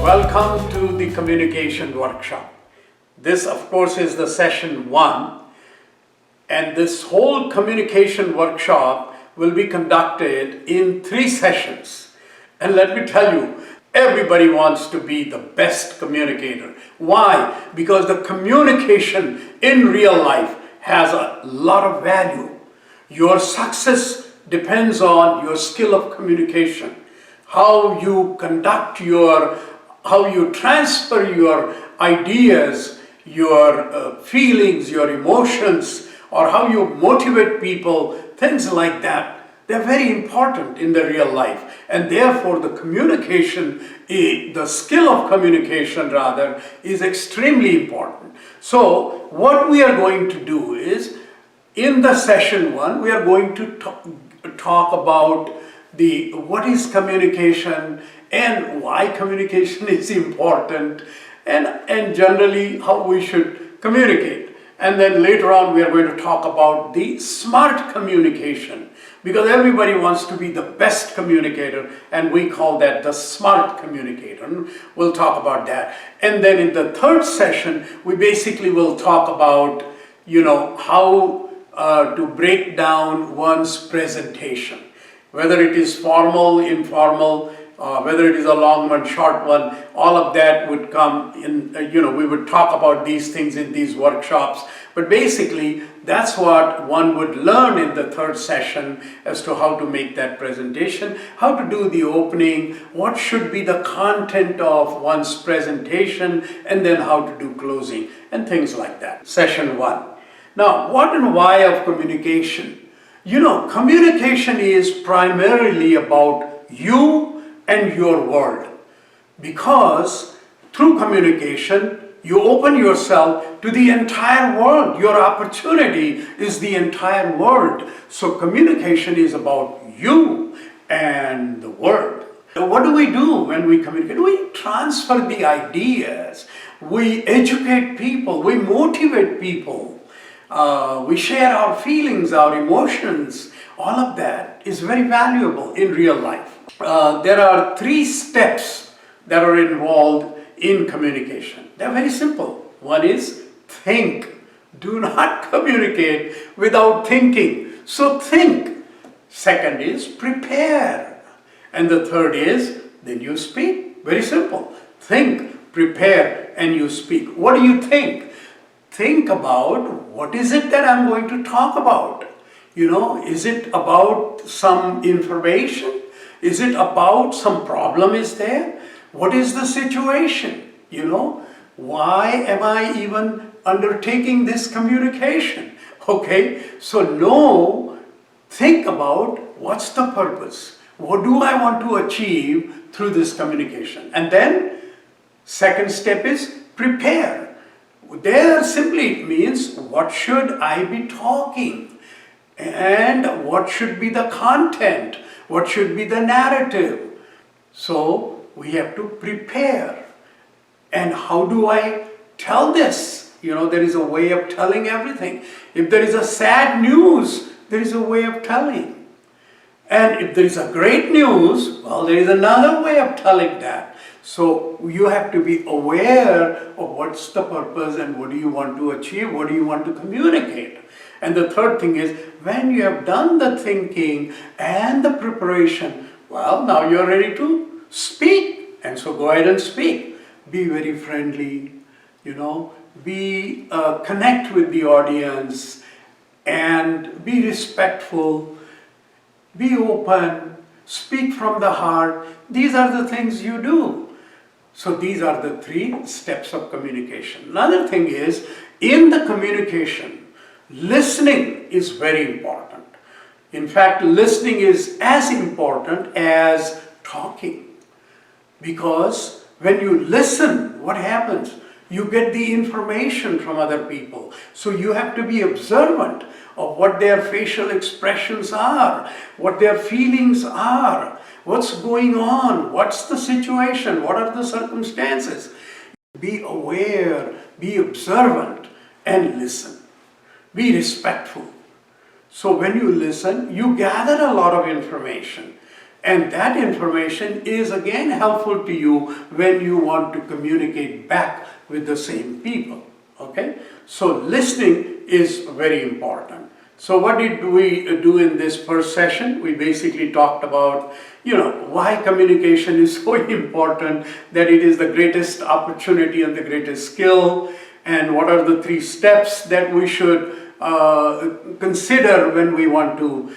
Welcome to the communication workshop. This, of course, is the session 1, and this whole communication workshop will be conducted in 3 sessions. And let me tell you, everybody wants to be the best communicator. Why? Because the communication in real life has a lot of value. Your success depends on your skill of communication, how you conduct how you transfer your ideas, your feelings, your emotions, or how you motivate people, things like that. They're very important in the real life, and therefore the communication, the skill of communication rather, is extremely important. So what we are going to do is, in the session 1, we are going to talk about what is communication and why communication is important, and generally how we should communicate. And then later on we are going to talk about the smart communication, because everybody wants to be the best communicator, and we call that the smart communicator. And we'll talk about that. And then in the 3rd session, we basically will talk about, how to break down one's presentation. Whether it is formal, informal, whether it is a long one, short one, all of that would come in, we would talk about these things in these workshops. But basically, that's what one would learn in the 3rd session as to how to make that presentation, how to do the opening, what should be the content of one's presentation, and then how to do closing, and things like that. Session 1. Now, what and why of communication? Communication is primarily about you and your world, because through communication you open yourself to the entire world. Your opportunity is the entire world. So communication is about you and the world. What do we do when we communicate? We transfer the ideas, we educate people, we motivate people. We share our feelings, our emotions. All of that is very valuable in real life. There are 3 steps that are involved in communication. They're very simple. One is think. Do not communicate without thinking. So think. Second is prepare. And the third is then you speak. Very simple. Think, prepare, and you speak. What do you think? Think about, what is it that I'm going to talk about? Is it about some information? Is it about some problem is there? What is the situation? Why am I even undertaking this communication? Okay, so think about what's the purpose? What do I want to achieve through this communication? And then, second step is prepare. There simply means, what should I be talking? And what should be the content? What should be the narrative? So we have to prepare. And how do I tell this? There is a way of telling everything. If there is a sad news, there is a way of telling. And if there is a great news, well, there is another way of telling that. So you have to be aware of what's the purpose and what do you want to achieve, what do you want to communicate. And the third thing is, when you have done the thinking and the preparation, well, now you're ready to speak. And so go ahead and speak. Be very friendly, connect with the audience, and be respectful, be open, speak from the heart. These are the things you do. So these are the 3 steps of communication. Another thing is, in the communication, listening is very important. In fact, listening is as important as talking. Because when you listen, what happens? You get the information from other people. So you have to be observant of what their facial expressions are, what their feelings are, what's going on, what's the situation, what are the circumstances. Be aware, be observant, and listen. Be respectful. So when you listen, you gather a lot of information. And that information is again helpful to you when you want to communicate back with the same people. Okay? So listening is very important. So what did we do in this first session? We basically talked about, why communication is so important, that it is the greatest opportunity and the greatest skill, and what are the 3 steps that we should consider when we want to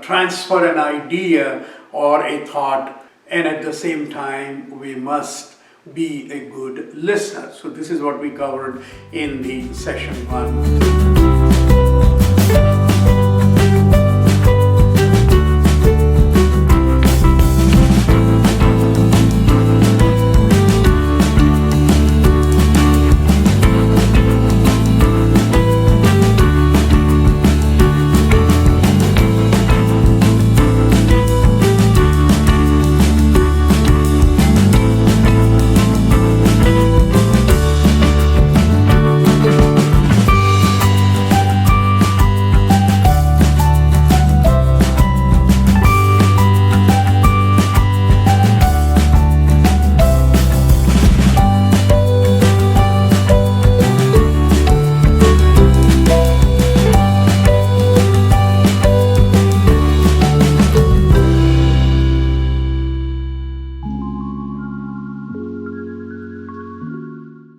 transfer an idea or a thought, and at the same time we must be a good listener. So this is what we covered in the session 1.